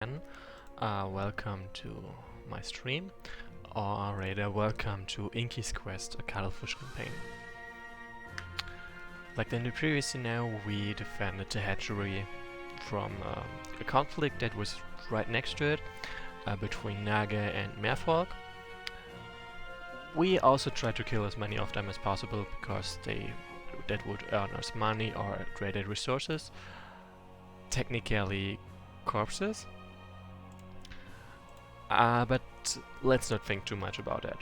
again. Welcome to my stream, or rather, welcome to Inky's quest, a cuttlefish campaign. Like in the previous scenario, we defended the hatchery from a conflict that was right next to it, between Naga and Merfolk. We also tried to kill as many of them as possible because that would earn us money or traded resources. Technically, corpses. But let's not think too much about that.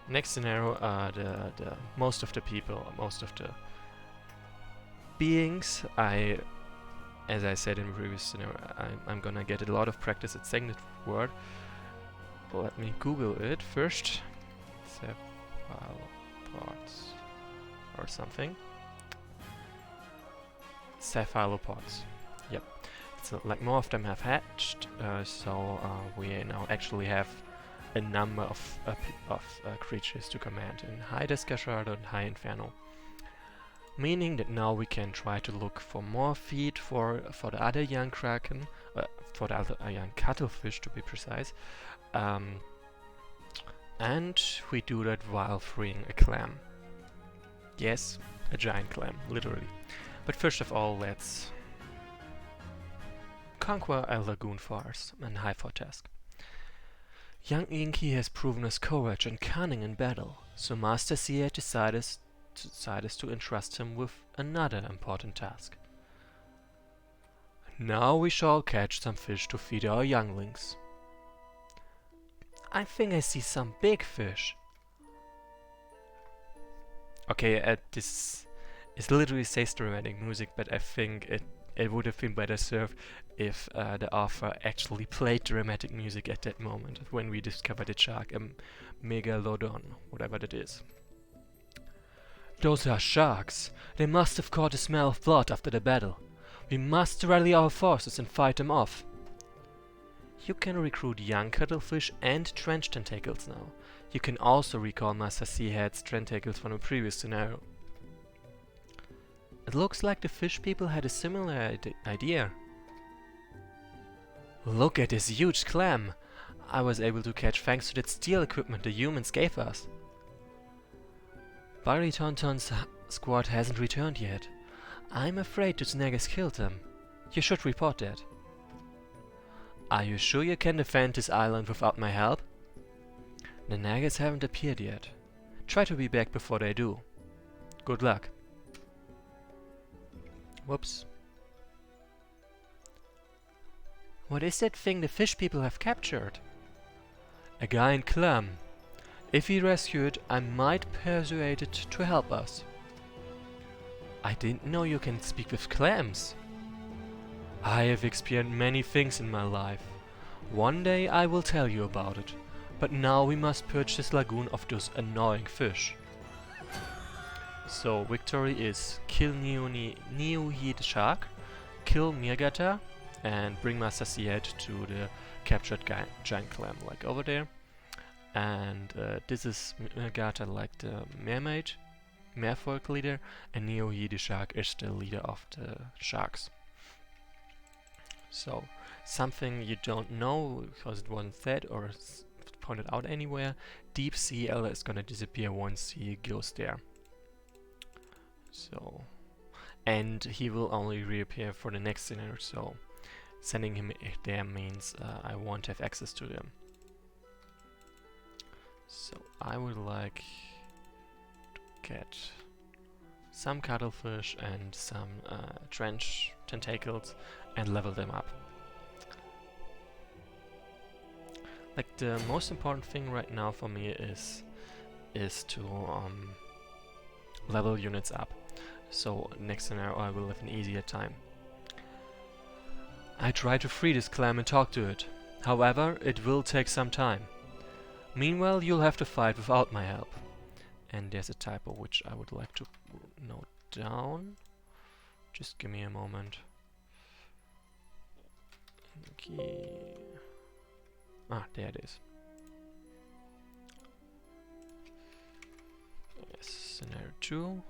Next scenario, the most of the people, most of the beings, as I said in the previous scenario, I'm gonna get a lot of practice at saying that word. Let me Google it first. Cephalopods or something. Cephalopods. Yep. So, like, more of them have hatched, so we now actually have a number of creatures to command in High Descashard and High Inferno. Meaning that now we can try to look for more feed for the other young kraken, for the other young cuttlefish to be precise, and we do that while freeing a clam. Yes, a giant clam, literally. But first of all, let's conquer a lagoon forest and high for task. Young Inky has proven his courage and cunning in battle, so Master C had decided to entrust him with another important task. Now we shall catch some fish to feed our younglings. I think I see some big fish. Okay, this is literally says dramatic music, but I think it would have been better served if the author actually played dramatic music at that moment when we discovered the shark, Megalodon, whatever that is. Those are sharks. They must have caught the smell of blood after the battle. We must rally our forces and fight them off. You can recruit young cuttlefish and trench tentacles now. You can also recall Master Seahead's tentacles from a previous scenario. It looks like the fish people had a similar idea. Look at this huge clam! I was able to catch thanks to that steel equipment the humans gave us. Barry Tonton's squad hasn't returned yet. I'm afraid the snag has killed them. You should report that. Are you sure you can defend this island without my help? The Nagas haven't appeared yet. Try to be back before they do. Good luck. Whoops. What is that thing the fish people have captured? A giant clam. If we rescue it, I might persuade it to help us. I didn't know you can speak with clams. I have experienced many things in my life. One day I will tell you about it, but now we must purge this lagoon of those annoying fish. So victory is kill Neo-Heat Shark, kill Mirgata, and bring Master Seahead to the captured giant clam, like over there. And this is Mirgata, like the mermaid, merfolk leader, and Neo-Heat Shark is the leader of the sharks. So, something you don't know because it wasn't said or pointed out anywhere, Deep Sea Elder is gonna disappear once he goes there. So, and he will only reappear for the next scenario, so sending him there means I won't have access to them. So I would like to get some cuttlefish and some trench tentacles and level them up. Like, the most important thing right now for me is to level units up. So next scenario I will have an easier time. I try to free this clam and talk to it. However, it will take some time. Meanwhile, you'll have to fight without my help. And there's a typo which I would like to note down. Just give me a moment. Okay. Ah, there it is. Yes, scenario 2.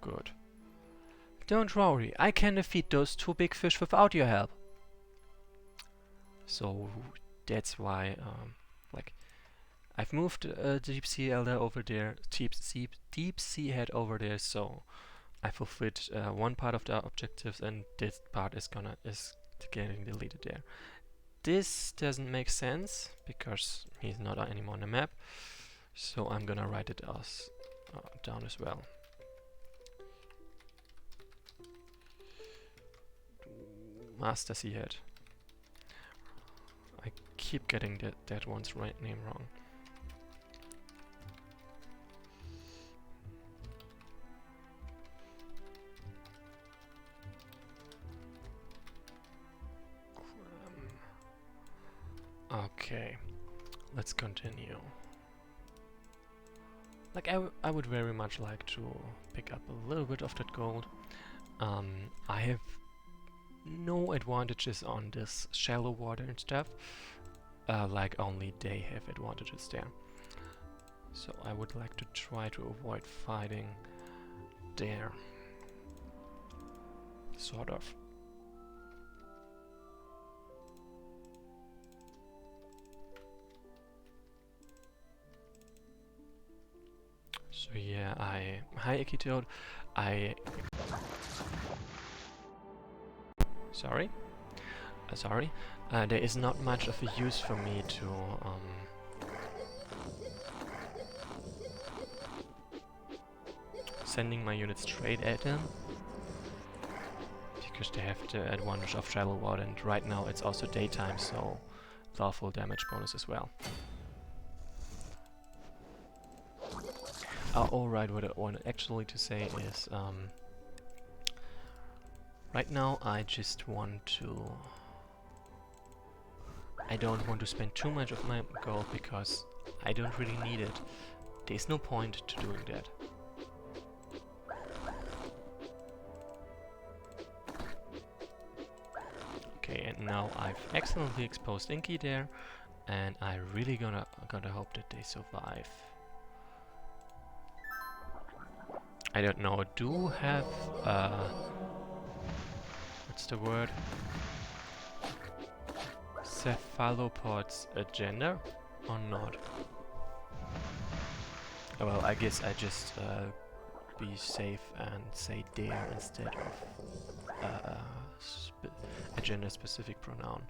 good. Don't worry, I can defeat those two big fish without your help. So that's why, like, I've moved Deep Sea Elder over there, Deep Sea Head over there, so I fulfilled one part of the objectives, and this part is getting deleted there. This doesn't make sense because he's not anymore on the map, so I'm gonna write it as down as well. Master Sea Head. I keep getting that one's name wrong. Okay, let's continue. Like, I would very much like to pick up a little bit of that gold. I have no advantages on this shallow water and stuff, like only they have advantages there. So I would like to try to avoid fighting there. Sort of. So yeah, hi Icky Toad. Sorry. There is not much of a use for me to sending my units straight at them, because they have the advantage of shallow water, and right now it's also daytime, so lawful damage bonus as well. Alright, what I wanted actually to say is, right now I just want to... I don't want to spend too much of my gold because I don't really need it. There's no point to doing that. Okay, and now I've excellently exposed Inky there, and I really gotta hope that they survive. I don't know, do have what's the word? Cephalopods a gender or not? Oh, well, I guess I just be safe and say there instead of a gender specific pronoun.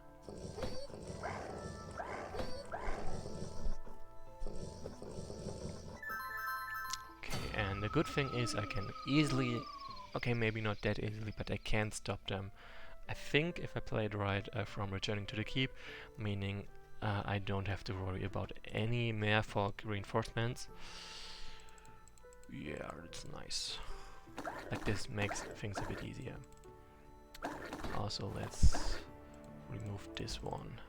And the good thing is I can easily, okay, maybe not that easily, but I can stop them. I think if I play it right, from returning to the keep, meaning I don't have to worry about any merfolk reinforcements. Yeah, it's nice. Like, this makes things a bit easier. Also, let's remove this one.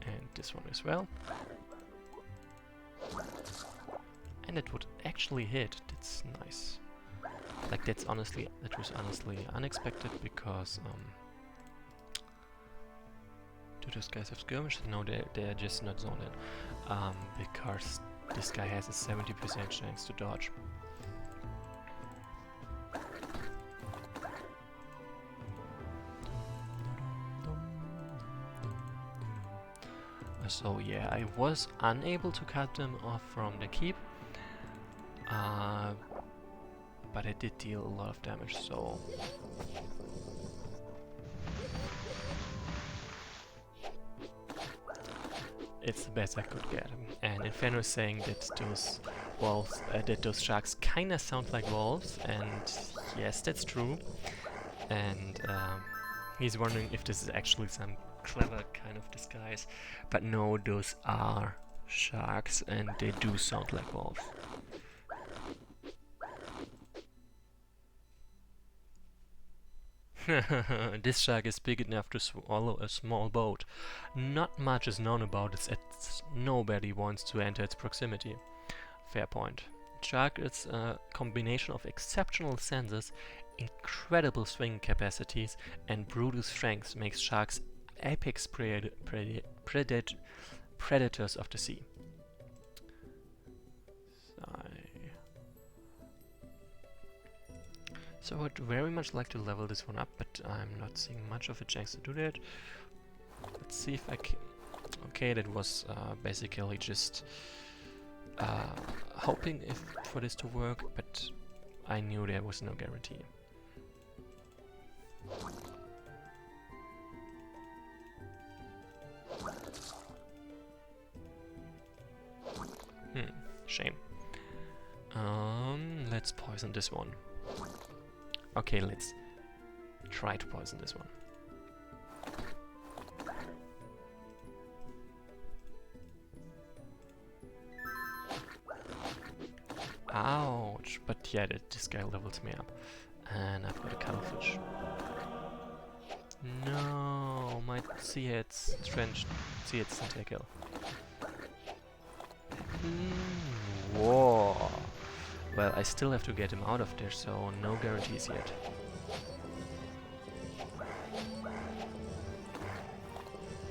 And this one as well. And it would actually hit. That's nice. Like, that was honestly unexpected, because do those guys have skirmish? No, they're just not zoned in. Because this guy has a 70% chance to dodge. So yeah, I was unable to cut them off from the keep, but it did deal a lot of damage, so... it's the best I could get. And Inferno is saying that those wolves, that those sharks kinda sound like wolves, and yes, that's true. And he's wondering if this is actually some clever kind of disguise, but no, those are sharks and they do sound like wolves. This shark is big enough to swallow a small boat. Not much is known about it, as nobody wants to enter its proximity. Fair point. Shark is a combination of exceptional senses, incredible swing capacities, and brutal strength makes sharks apex predators of the sea. So I would very much like to level this one up, but I'm not seeing much of a chance to do that. Let's see if I can... Okay, that was basically just hoping for this to work, but I knew there was no guarantee. Shame. Let's poison this one. Okay, let's try to poison this one. Ouch! But yeah, this guy levels me up. And I've got a cuttlefish. No, my sea head's trenched. Sea head's tentacle. Whoa! Well, I still have to get him out of there, so no guarantees yet.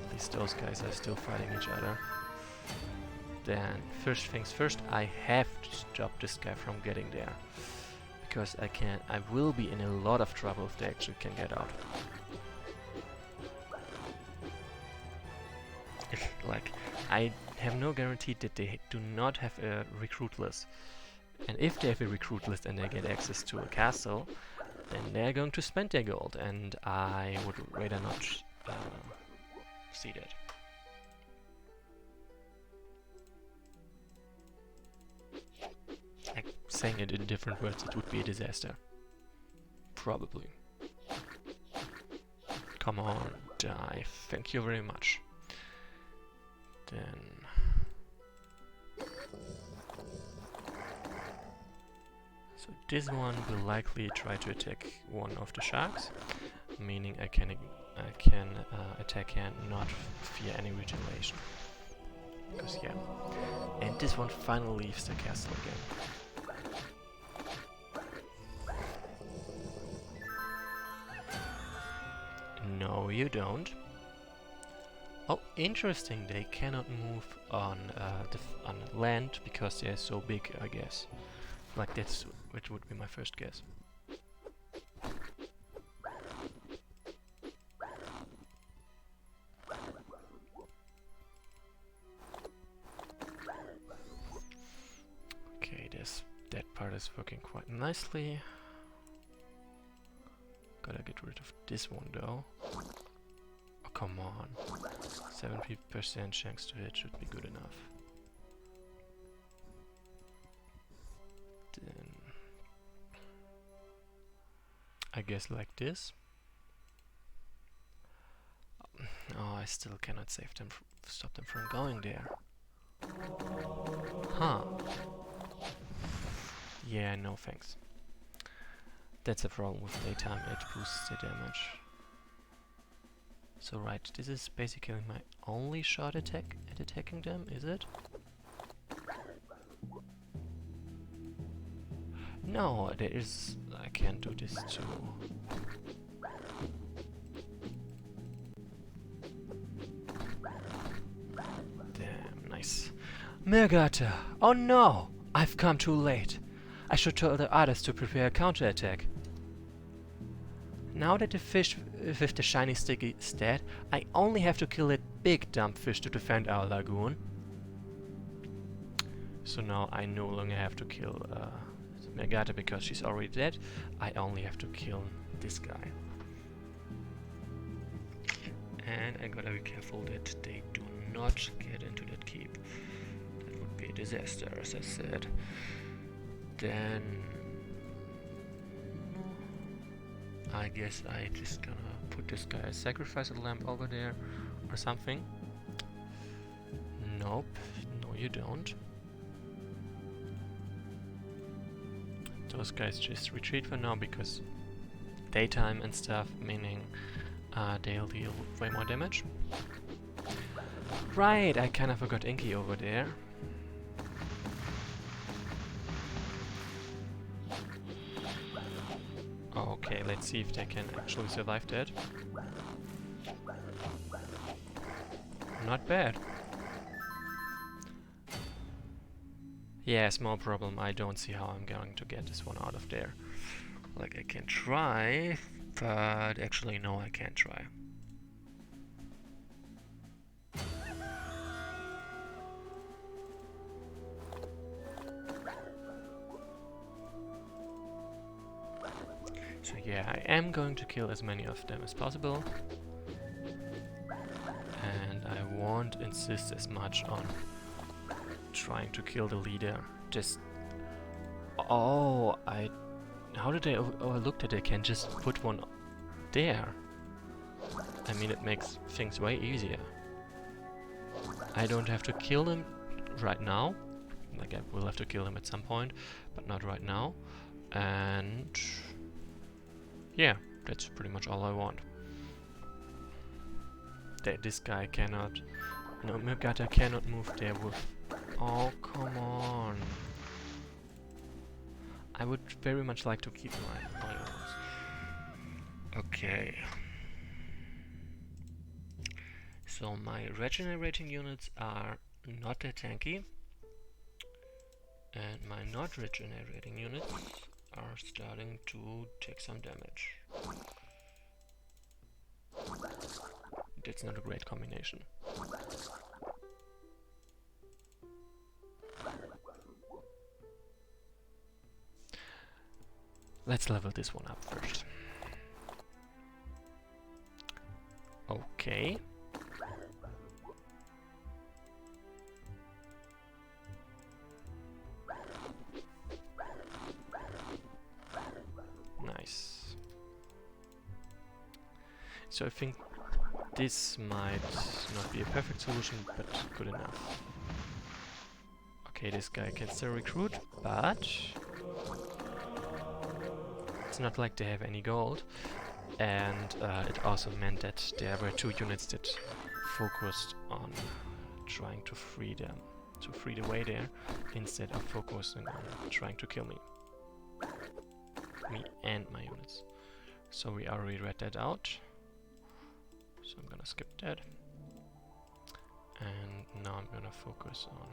At least those guys are still fighting each other. Then, first things first, I have to stop this guy from getting there. Because I will be in a lot of trouble if they actually can get out. Like, I have no guarantee that they do not have a recruit list. And if they have a recruit list and they get access to a castle, then they're going to spend their gold, and I would rather not see that. Like, saying it in different words, it would be a disaster. Probably. Come on, die. Thank you very much. Then... So this one will likely try to attack one of the sharks, meaning I can attack and not fear any regeneration. Because yeah, and this one finally leaves the castle again. No, you don't. Oh, interesting. They cannot move on on land because they're so big, I guess. Like that's which would be my first guess. Okay, that part is working quite nicely. Gotta get rid of this one though. Oh, come on. 70% chance to hit should be good enough. Then I guess like this. Oh, I still cannot save them, stop them from going there. Huh. Yeah, no thanks. That's a problem with daytime, it boosts the damage. So right, this is basically my only shot attack at attacking them, is it? No, there is... I can't do this too. Damn, nice. Mergata! Oh no! I've come too late. I should tell the others to prepare a counterattack. Now that the fish with the shiny stick is dead, I only have to kill that big dumb fish to defend our lagoon. So now I no longer have to kill Mergata because she's already dead. I only have to kill this guy. And I gotta be careful that they do not get into that keep. That would be a disaster, as I said. Then I guess I just gonna put this guy, sacrifice a lamp over there or something. Nope, no you don't. Those guys just retreat for now because daytime and stuff, meaning they'll deal way more damage. Right, I kinda forgot Inky over there. Okay, let's see if they can actually survive that. Not bad. Yeah, small problem. I don't see how I'm going to get this one out of there. Like, I can try, but actually no, I can't try. So yeah, I am going to kill as many of them as possible. And I won't insist as much on trying to kill the leader. Just... Oh, how did I overlook that I can just put one there? I mean, it makes things way easier. I don't have to kill them right now. Like, I will have to kill them at some point, but not right now. And... yeah, that's pretty much all I want. This guy cannot... No, Mugata cannot move there with... Oh, come on. I would very much like to keep my arms. Okay. So my regenerating units are not that tanky. And my not regenerating units are starting to take some damage. That's not a great combination. Let's level this one up first. Okay. Nice. So I think this might not be a perfect solution, but good enough. Okay, this guy can still recruit, but it's not like they have any gold. And it also meant that there were 2 units that focused on trying to free them, to free the way there, instead of focusing on trying to kill me. Me and my units. So we already read that out. So I'm gonna skip that. And now I'm gonna focus on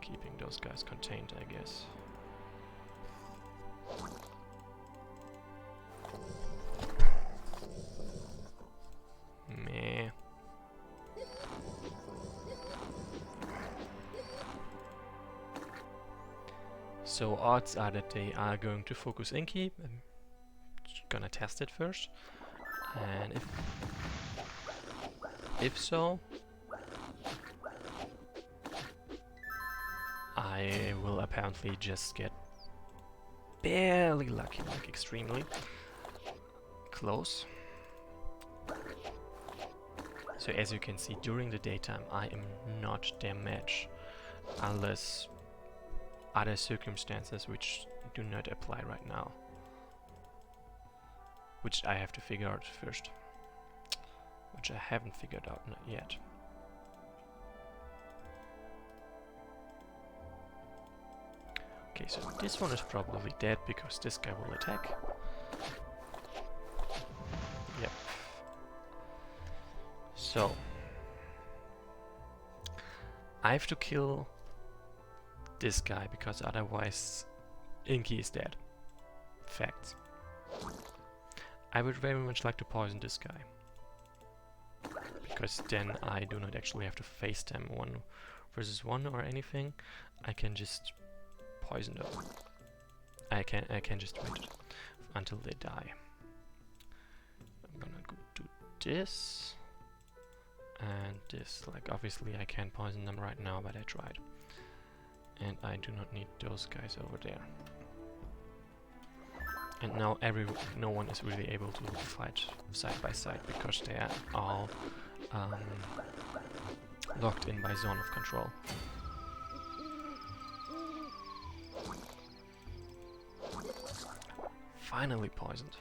keeping those guys contained, I guess. Meh. So odds are that they are going to focus Inky. I'm gonna test it first. And if so, I will apparently just get barely lucky, like extremely close. So as you can see, during the daytime I am not their match, unless other circumstances which do not apply right now. Which I have to figure out first. Which I haven't figured out yet. Okay, so this one is probably dead because this guy will attack. Yep. So I have to kill this guy because otherwise Inky is dead. Facts. I would very much like to poison this guy, because then I do not actually have to face them 1 versus 1 or anything. I can just poison them. I can just wait until they die. I'm gonna go do this and this. Like, obviously I can't poison them right now, but I tried. And I do not need those guys over there. And now no one is really able to fight side by side because they are all locked in by zone of control. Finally poisoned.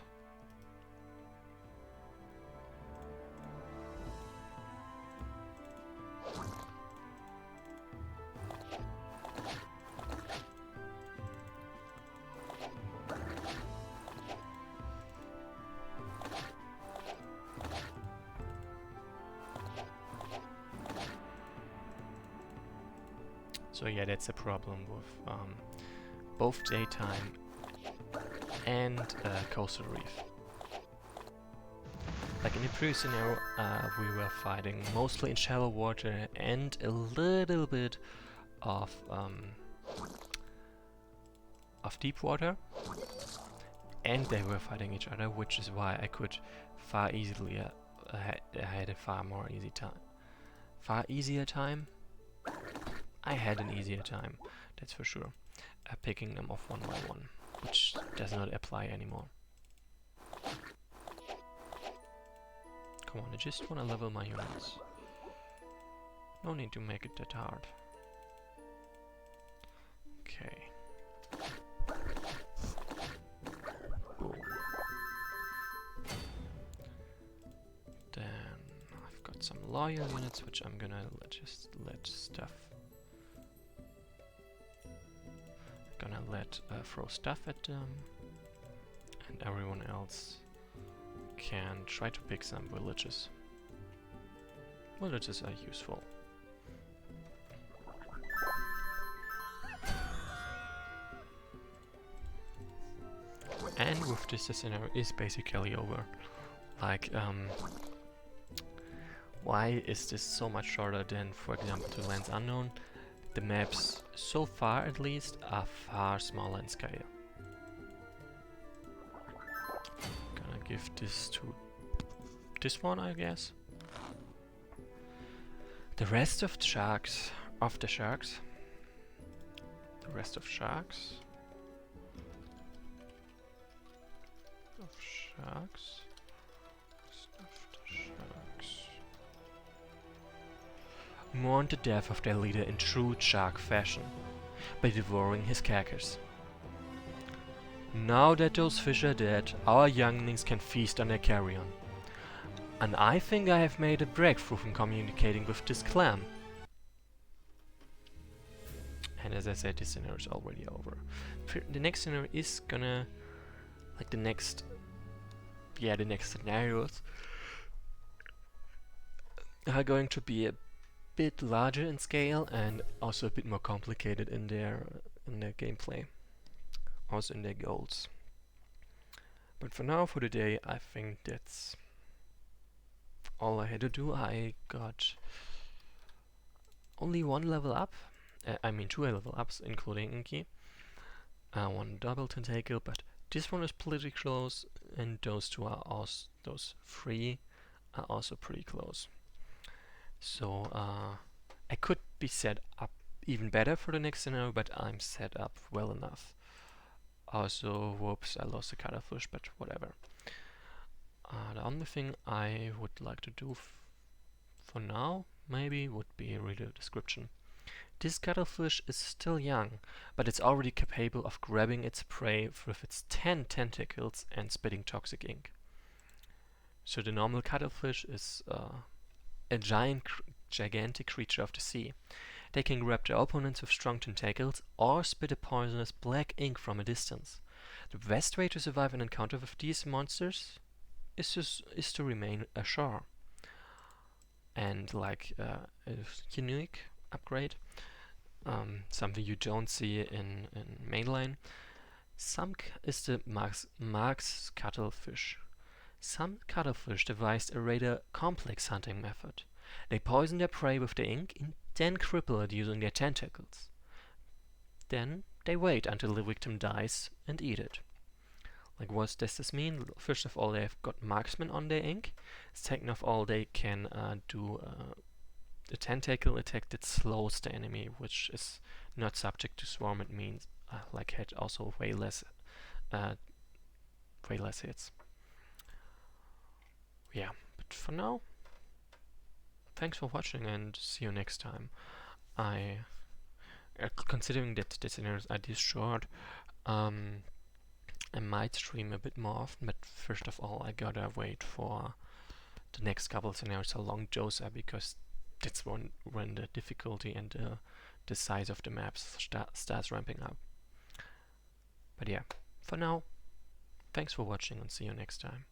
So yeah, that's a problem with both daytime and coastal reef. Like in the previous scenario, we were fighting mostly in shallow water and a little bit of deep water, and they were fighting each other, which is why I could far easily I had a far easier time. I had an easier time, that's for sure, picking them off one by one, which does not apply anymore. Come on, I just want to level my units. No need to make it that hard. Okay. Boom. Then I've got some loyal units, which I'm gonna just let stuff. Gonna let throw stuff at them, and everyone else can try to pick some villages. Villages are useful. And with this, the scenario is basically over. Like, why is this so much shorter than, for example, to Lands Unknown? The maps, so far at least, are far smaller in scale. Gonna give this to this one, I guess. The rest of the sharks, the rest of sharks, mourned the death of their leader in true shark fashion, by devouring his carcass. Now that those fish are dead, our younglings can feast on their carrion. And I think I have made a breakthrough in communicating with this clan. And as I said, this scenario is already over. The next scenario is gonna... like the next scenarios are going to be a bit larger in scale and also a bit more complicated in their gameplay, also in their goals. But for now, for today, I think that's all I had to do. I got only one level up, I mean 2 level ups, including Inky. One double tentacle, but this one is pretty close, and those 3 are also pretty close. So I could be set up even better for the next scenario, but I'm set up well enough. Also, whoops, I lost the cuttlefish, but whatever. The only thing I would like to do for now, maybe, would be read a description. This cuttlefish is still young, but it's already capable of grabbing its prey with its 10 tentacles and spitting toxic ink. So the normal cuttlefish is a gigantic creature of the sea. They can grab their opponents with strong tentacles or spit a poisonous black ink from a distance. The best way to survive an encounter with these monsters is to remain ashore. And like a unique upgrade, something you don't see in mainline, is the Mark's cuttlefish. Some cuttlefish devised a rather complex hunting method. They poison their prey with the ink and then cripple it using their tentacles. Then they wait until the victim dies and eat it. Like, what does this mean? First of all, they've got marksman on their ink. Second of all, they can do a tentacle attack that slows the enemy, which is not subject to swarm. It means like had also way less hits. Yeah, but for now, thanks for watching and see you next time. Considering that the scenarios are this short, I might stream a bit more often, but first of all I gotta wait for the next couple of scenarios, how long those are, because that's when the difficulty and the size of the maps starts ramping up. But yeah, for now, thanks for watching and see you next time.